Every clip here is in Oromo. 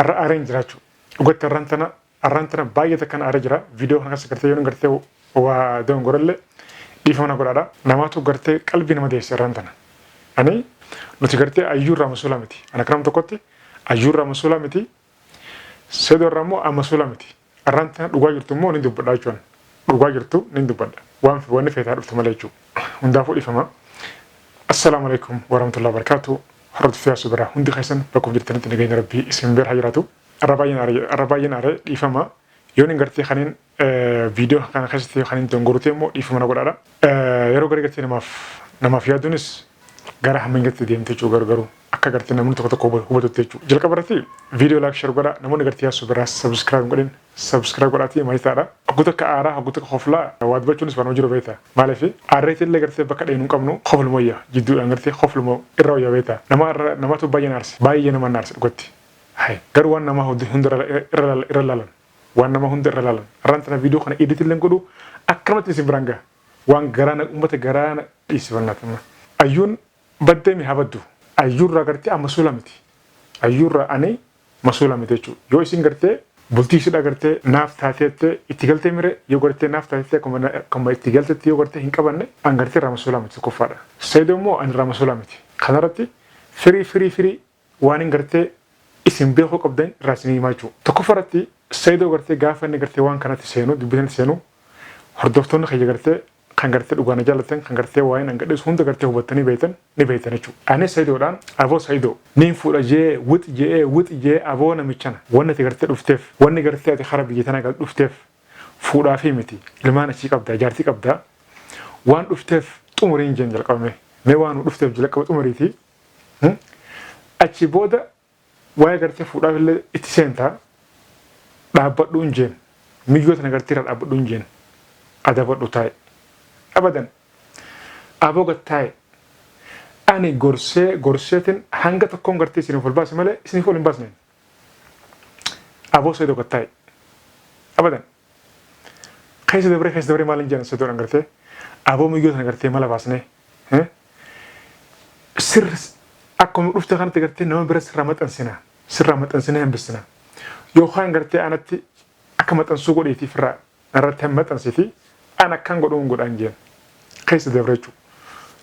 arrange jiraachuu dhugaatti arrantana baay'ee kan arra jira viidiyoo kana gartee yoo gartee waa dongorallee dhiifama godhaadha namaatu gartee qalbii nama deesse arrantana ani nuti gartee ayyuurraa masuula miti ana kanam tokkotti ayyuurraa masuula miti seedoorraa immoo amasuula miti arrantana dhugaa jirtu immoo ni dubbadha jechuun dhugaa jirtu ni dubbadha wanni feetaa dhuftu malee jechuudha hundaafuu dhiifama assalaamu alaikum warahmatullahi wabarakatuh harratu fiyaa subira hundi keessan bakka jirtanitti nageenya rabbii isin beer hajiraatu arrabaayyin are dhiifama yoon gartee kaniin viidiyoo kana keessatti kaniin dongorutee immoo dhiifama na godhaadha yeroo garii gartee namaaf yaaduunis gara hammeenyatti deemtee jechuu gargaru akka gartee namni tokko hubatutti jechuu jalqaba irratti viidiyoo laayik share godhaa namoonni gartee yaa subira subscribe godhaatii maalitaadha hogguuta akka aaraa hogguuta akka hoflaa waa dubachuunis barnoo jiru beektaa maaliif aarreetii illee gartee bakka dheenuu qabnu hoflumoo iyya jidduudhaan gartee hoflumoo irra wayyaa beektaa namatu baay'ee nama naarse dhugatti garuu waan nama hunda irra laalan waan nama hunda irra laalan arrantana viidiyoo kana edit illee godhu akkamatti isin biraan gaha waan garaana uummata garaana dhiisifannaatama ayyuun baddee mi habaddu ayyuurraa gartee masuula miti ayyuurraa ani masuula miti jechuudha yoo isin gartee bultii isidha gartee naaf taateettee itti galtee mire yoo gartee naaf taateettee akkuma itti galteetti yoo gartee hin qabanne an gartee irraa masuula miti tokkoffaadha seedoo immoo ani irraa masuula miti kanarratti firii waan hin gartee isin beekuu qabdan irraa isin himaa jechuudha tokkoffaarratti seedoo gartee gaafa inni gartee waan kanatti seenu dubbisanatti seenu hordoftoonni kiyya gartee kan gartee dhugaana jaallatan kan gartee waa'een hangadhees hunda gartee hubattanii beektan ni beektan jechuudha. Ani seedoodhaan aboo seedoo niin fuudha jee wixi jee aboo namichana wanni ati gartee dhufteef wanni gartee ati hara biyya tanaa dhufteef fuudhaa fi miti ilmaan achii qabdaa jaartii qabdaa waan dhufteef xumuriin jeen jalqabame mee waan dhufteef jalqaba xumuriiti achi booda waa'ee gartee fuudhaaf illee itti seentaa dhaabbadhuun jeen miyyoota nagartee irra dhaabbadhuun jeen adabadhu taa'e. abadan aboo gattaa'e ani gorseetin hanga tokkoon gartee isiniif ol baase malee isiniif ol hin baasneen aboo seedoo gattaa'e abadan keessa dabree maal hin jedhan seedoodhaan gartee aboo miyyoota nagartee mala baasnee akkuma dhufte kanatti gartee nama bira sirraa maxxansinee hambisina yookaan gartee anatti akka maxxansuu godheetiif irraa irratti hin maxxansiti ana kan godhuun godhaan jeen keessa dabre jechuudha.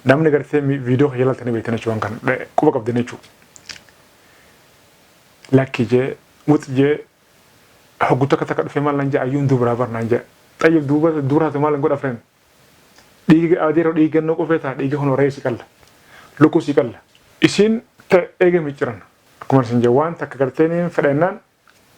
Namni gartee viidiyoo yaaltanii beektan jechuudha kan quba qabdan jechuudha. Lakki jee wuxi jee hogguuta akka takka dhufee maal naan jee ayyuun dubaraa barnaan jee xayyib dubaraatu maal godha fireen dhiiga adeeroo dhiigannoo qofee ta'a dhiiga honoree si qalla lukkuu si qalla isiin eega micciran akkuma isin jee waan takka gartee niin fedhannaan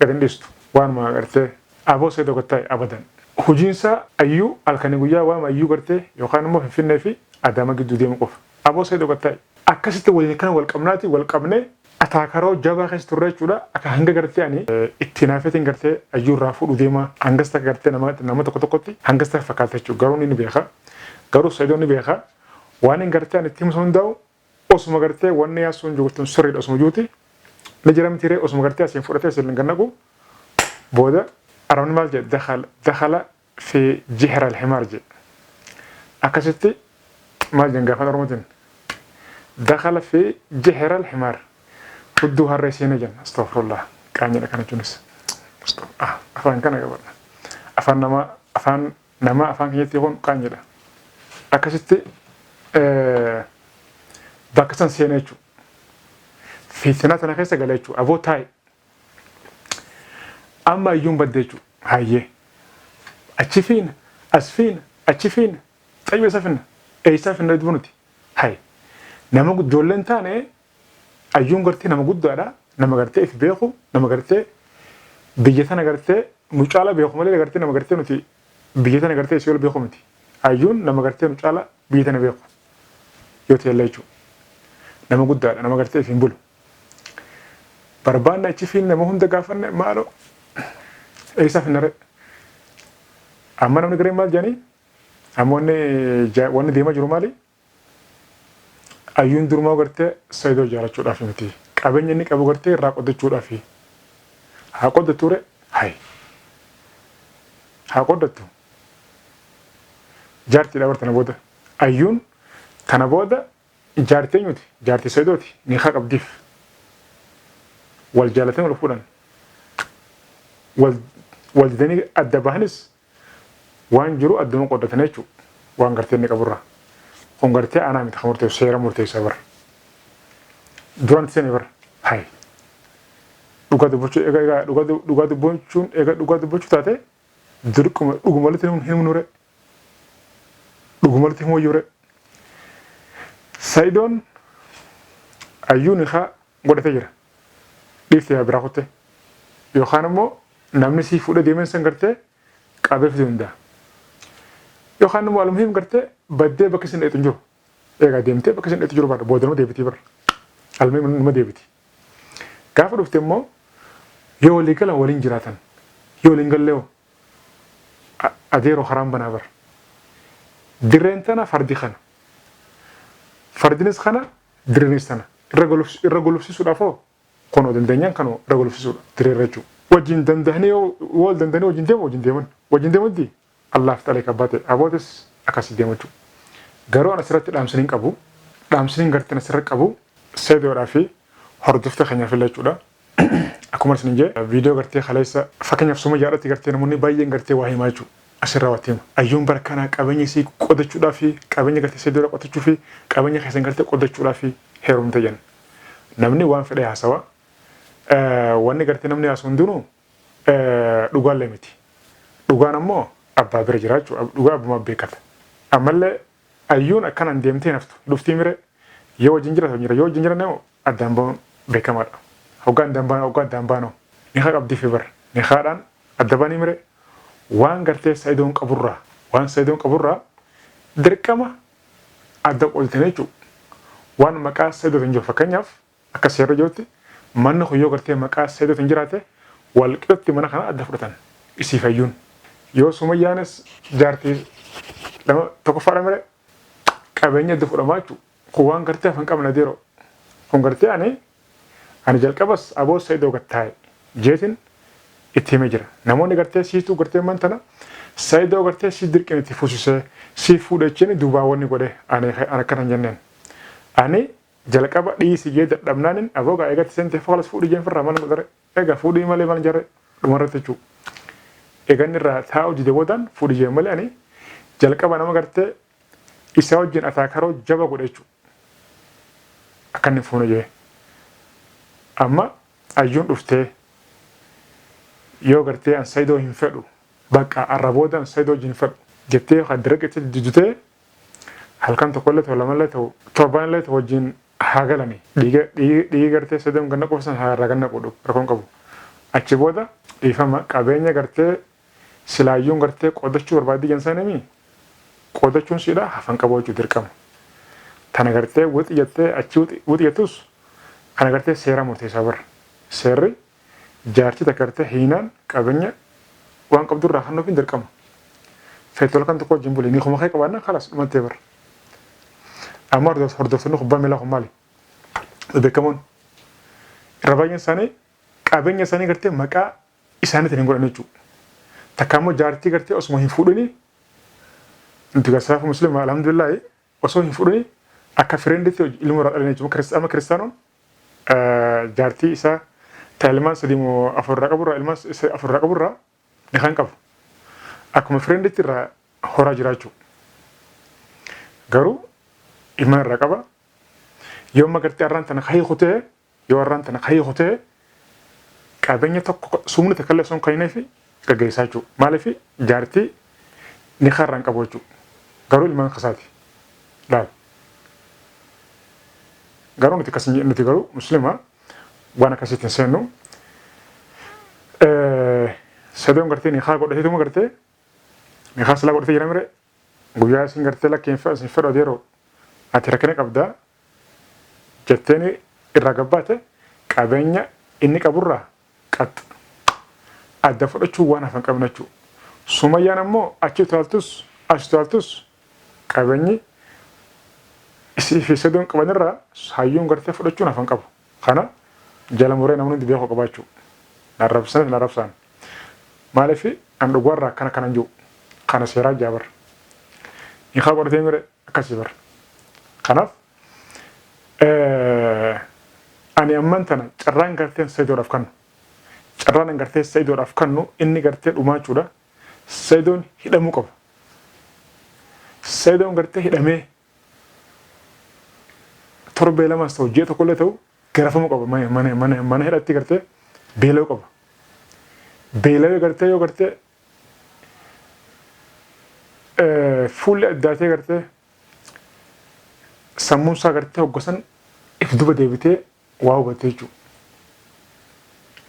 gad hin dhiistu waanuma gartee aboo seedoo gattaa'e abadan. Hojiinsa ayyuu halkanii guyyaa waama ayyuu gartee yookaan immoo finfinnee fi adaama gidduu deemu qofa. Aboo seedoo gattaa'e akkasitti waliin kana wal qabnee ataakaroo jabaa keessa turre jechuudha akka hanga gartee ani itti naafetiin gartee ayyuu irraa fuudhu deema hangas takka gartee nama tokkotti hangas takka fakkaata jechuudha garuu ni beeka garuu seedoo ni beeka waan hin gartee ani itti himsa hundaa'u osuma gartee wanni yaasuun joogtuun sirriidha osuma juuti ni jiramti ree osuma gartee asiin fudhatee asiin gannaqu booda أرون مال جد دخل في جحر الحمار جد أكستي مال جنگا فان رمتين دخل في جحر الحمار خدوها الرئيسين جن استغفر الله كان يلا كان جنس أفان كان قبل أفان نما أفان كي يتيقون كان يلا أكستي باكستان سينيشو في سنة نخيسة قليشو أبو تاي أما يوم بديجو هاي أشوفين أشوفين طيب سفن أي سفن ندبونتي هاي نما قد جولن تاني أيوم قرتي نما قد دارا نما قرتي في بيخو نما قرتي بيجتنا قرتي مشالا بيخو مالي قرتي نما قرتي نتي بيجتنا قرتي سيول بيخو متي أيون نما قرتي مشالا بيجتنا بيخو يوتي الله يجو نما قد دارا نما قرتي في بولو بربان أشوفين نما هم دقافن مالو إيسا في النار أما نحن نقرأ مال جاني أما وانا ديما جرو مالي أيون درما قرتي سيدو جارة چودا في متي أبين جنك أبو قرتي راقو دي چودا في هاقو دي توري هاي هاقو دي تو جارتي دا ورطنا بودا أيون تانا بودا جارتي نيوتي جارتي سيدوتي نيخاق أبديف والجالتين والفودان wal didanii adda bahanis waan jiru adduma qoddatanii jechuudha waan gartee inni qaburraa. Kun gartee anaa miti kan murteessu seera murteessa bara. Duraan seenee bara hayi. Dhugaa dubbachuu taate dirquma dhugumalitti hin murre. Dhugumalitti hin wayyure. Saidoon ayyuun isaa godhatee jira. Dhiiftee yaa biraa kutte. Yookaan immoo namni sii fuudhee deemen san gartee qabee fiduu danda'a. Yookaan immoo almuhiim gartee baddee bakka isin dheetu hin jiru. Egaa deemtee bakka isin dheetu jiru baadha booda nama deebitii bara. Almuhiim nama deebiti. Gaafa dhufte immoo yoo walii galan waliin jiraatan yoo waliin gallee adeeroo haraan banaa bara. Dirreen tana fardi kana. Fardinis kana dirreenis tana. Irra golofsiisuudhaafoo kunoo dandeenyaan kanoo irra golofsiisuudha dirreerra jechuudha. Wajjin dandahanii wal dandanii wajjin deeman. Wajjin deemanti Allaaf talee kabbaate abootis akkasii deemu jechuudha. Garuu an asirratti dhaamsiniin qabu. Dhaamsiniin garteen asirra qabu Saidoodhaa fi hordoftoota keenyaaf illee jechuudha. Akkuma isin jee viidiyoo gartee kaleessa fakkeenyaaf suma jaadhatti gartee namoonni baay'een gartee waa himaa jechuudha. Asirraa waatti hima. Ayyuun bara kana qabeenya isii qodachuudhaa fi qabeenya gartee Saidoodhaa qotachuu fi qabeenya keessan gartee qodachuudhaa fi heerumte jenna. Namni waan fedhe haasawa. Wanni gartee namni haasawu hundinuu dhugaallee miti. Dhugaan ammoo abbaa bira jira jechuudha. Dhugaa abbuma beekata. Ammallee ayyuun akkanaan deemtee naftu dhuftii mire yoo wajjin jira yoo wajjin jira nama addaan bahuun beekamaadha. Hoggaan addaan baanoo ni haa qabdii fi bara ni haadhaan adda baanii mire waan gartee Saidoon qaburraa dirqama adda qoltanii jechuudha. Waan maqaa Saidootiin jiru fakkeenyaaf akka seerra jirutti manni kun yoo gartee maqaa Saidootiin jiraate wal qixatti mana kana adda fudhatan isiif ayyuun. Yoo Sumayyaanis jaartii lama tokkoffaadha mire qabeenya adda fudhamaa jechuudha. Kun waan gartee afaan qabna deeroo. Kun gartee ani jalqabas aboo Saidoo gattaa'e jeetiin itti himee jira. Namoonni gartee siituu gartee mantana Saidoo gartee sii dirqeen itti fuusisee sii fuudhacheen duubaawwanni godhe ani akkana jenneen. Ani jalqaba dhiisi jee dadhabnaanin aboogaa eegatti seentee foolas fuudhii jeen firraa maal godhare egaa fuudhii malee maal jarre dhumarratti jechuudha. Eeganni irraa taa'u jide boodaan fuudhii jeen malee ani jalqaba nama gartee isaa wajjin ataakaroo jaba godhe jechuudha. Akka inni fuune jee. Amma ayyuun dhuftee yoo gartee an Saidoo hin fedhu bakka arrabooda an Saidoo hin fedhu jettee kan dirqetti didutee halkan tokkollee ta'u lamallee ta'u torbaanillee ta'u wajjin haa galanii dhiigi gartee Saidoon ganna qofsan haa irraa ganna qodhu rakkoon qabu. Achi booda dhiifama qabeenya gartee silaayyuun gartee qodachuu barbaadii jensanimi qodachuun siidha hafan qabu jechuu dirqama. Tana gartee wuxi jettee achi wuxi jettus kana gartee seera murteessaa bara. Seerri jaartii takka gartee hiinaan qabeenya waan qabdurraa kan nuuf dirqama. Feetola kan tokko wajjin bulee ni kuma kee qabaanna kalas dhumattee bara. Amma hordoftoonni kubbaa miilaa kun maali? Beekamoon irra baay'een isaanii qabeenya isaanii gartee maqaa isaaniitiin hin godhan jechuudha. Takka immoo jaartii gartee osuma hin fuudhini nuti gasaafa musliima alhamdulillah osoo hin fuudhini akka firenditti ilmoo irraa dhalanii jechuudha. Amma kiristaanoon jaartii isaa ta'e ilmaan sadii moo afurraa qaburraa ilmaan afurraa qaburraa ni kan qabu. Akkuma firenditti irraa horaa jiraachuu. Garuu ilmaan irraa qaba. Yoo amma gartee arraan tana kayii kutee yoo arraan tana kayii kutee qabeenya tokko sumni takkallee osoo hin kayineefi gaggeessaa jechuudha. Maaliif jaartii ni harraan qabu jechuudha. Garuu ilmaan kasaati. Laal. Garuu nuti garuu musliima waan akkasiitiin seennu Saidoon gartee ni haa godhateetuma gartee ni haa silaa godhatee jira mire guyyaa isin gartee lakkeen isin fedhu adeeroo ati rakkina qabdaa jetteen irraa gabbaate qabeenya inni qaburraa qaxxa adda fudhachuu waan hafan qabna jechuudha. Sumayyaan ammoo achi utaaltus as utaaltus qabeenyi isii fi Saidoon qabanirraa hayyuun gartee fudhachuun hafan qabu. Kana jala muree namoonni beekuu qabaachuu. Narrabsaan. Maaliif an dhugaarraa kanan jiru kana seeraa jaabar. Ni haa godhatee mire akkasii bara. Kanaaf ani amman tana carraan garteen Saidoodhaaf kannu carraan gartee Sa'idoodhaaf kannu inni gartee dhumaachuudha. Sa'idoon hidhamuu qaba. Sa'idoon gartee hidhamee torbee lamas ta'u ji'a tokkollee ta'u garafamuu qaba. Mana hidhatti gartee beela'uu qaba. Beela'uu gartee yoo gartee fuulli addaatee gartee sammuun isaa gartee hoggasan if duba deebitee waa hubattee jechuudha.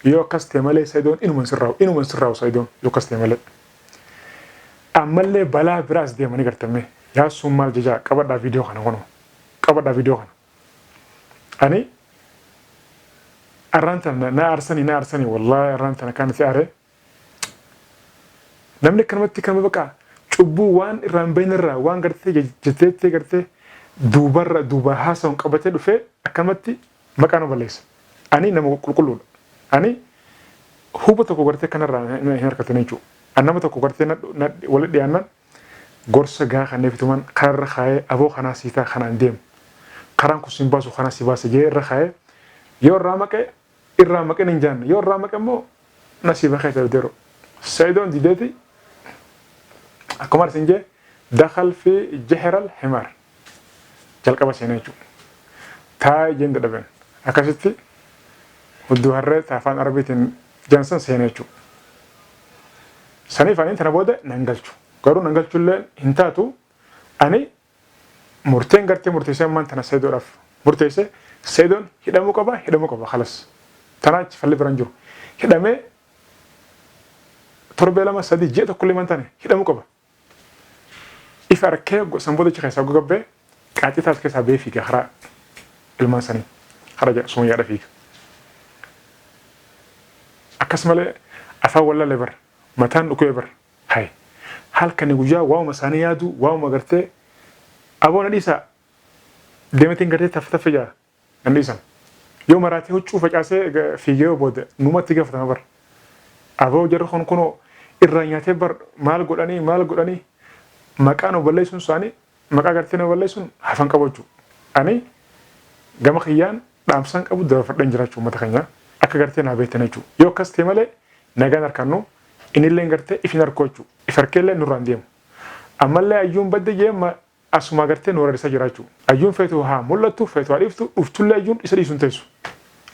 Yoo akkas ta'e malee Sa'idoon inuma sirraa'u Sa'idoon yoo akkas ta'e malee. Ammallee balaa biraas deemanii gartamee yaasuun maal jechaa qabadhaa viidiyoo kana kunoo qabadhaa viidiyoo kana. Ani arraan tana na aarsanii wallaahi arraan tana kan itti aaree namni kanumatti kan baqaa cubbuu waan irraan bahinirraa waan gartee jetteettee gartee duuba haasawun qabatee dhufee akkamatti maqaa nu balleessa. Ani nama qulqulluudha. Ani huba tokko gartee kanarraa hin harkatanii jechuudha. An nama tokko gartee walitti dhiyaannaan gorsa gaa kanneen fituman kararra kaayee aboo kanaa siitaa kanaan deemu. Karaan kun siin baasu kanaa si baasa jee irra kaayee yoo irraa maqee hin jaanne yoo irraa maqee immoo nasiiba keessa deero. Sa'idoon dideeti akkuma arsin jee dakhal fi jahiral himaar jalqaba seenaa jechuudha. Taa'ee jeen dadhaben akkasitti hudduu harree afaan arabiitiin jaansan seenaa jechuudha. Saniif ani tana booda nan galchu. Garuu nan galchullee hin taatu ani murteen gartee murteessee ammaan tana Sa'idoodhaaf murteessee Sa'idoon hidhamuu qaba khalas. Tanaachi falli biraan jiru. Hidhamee torbee lama sadii ji'a tokkollee man taane hidhamuu qaba. Ifa arkee sanboodicha keessaa gogabbee qaacii taas keessaa bee fiiga karaa ilmaan sanii karaa sumayyaadha fiiga. Akkasumalee afaan wallaalee bara mataan dhukee bara hayi halkanii guyyaa waa'uma isaanii yaadu waa'uma gartee aboon dhiisaa deematiin gartee taffe jaa nan dhiisan yoo maraatee huccuu facaasee fiigee booda numatti gaafatama bara aboo jarri kunoo irraa nyaatee bara maal godhanii maqaa nu balleessuun isaanii maqaa gartee nu balleessuun hafan qabu jechuudha. Ani gama kiyyaan dhaamsaan qabu dabarfadhaan jiraachuu uummata keenyaa akka gartee naa beektan jechuudha. Yoo akkas ta'e malee nagaan harkannu inillee gartee ifin harkoo jechuudha. If harkeellee nurraan deemu. Ammallee ayyuun badde jeema asuma gartee nu warreessaa jiraachuu. Ayyuun feetu haa mul'attu feetu haa dhiiftu dhuftullee ayyuun isa dhiisuun teessu.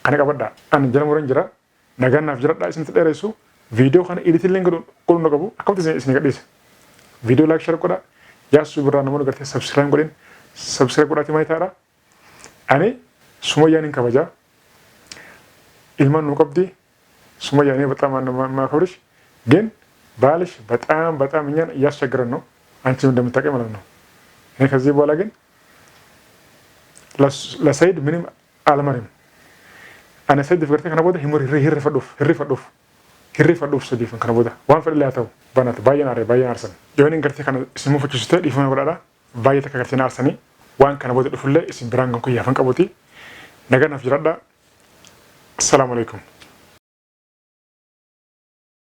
Kana qabadhaa. Ani jala muran jira. Nagaan naaf jiradhaa isinitti dheeressu. Viidiyoo kana editillee godhuun na qabu akkamitti isin gadhiisa. Viidiyoo laayik share godhaa. Yaasuu birraa namoonni gartee subscribe godhin. Subscribe godhaati maal ta'adha. Ani Sumayyaan hin kabajaa. Ilmaan nu qabdi. Sumayyaan በጣም ማከብርሽ ግን ባልሽ በጣም እኛን እያስቸገረን ነው። አንቺም እንደምታውቀው ማለት ነው። እኔ ከዚህ በኋላ ግን ለሰይድ ምንም አልመርም። አነ ሰይድ ፍቅርተ ከነቦታ ሂሙር hirri fadhuuf sadiifan kana booda waan fedhe laataw banat baay'een aarsan yoo inni gartee kana isin mufachiisute dhiifama godhaadha baay'ee takka gartee aarsanii waan kana booda dhufullee isin biraan kan kun yaafan qabuti nagaan naaf jiradha. Assalaamu alaikum.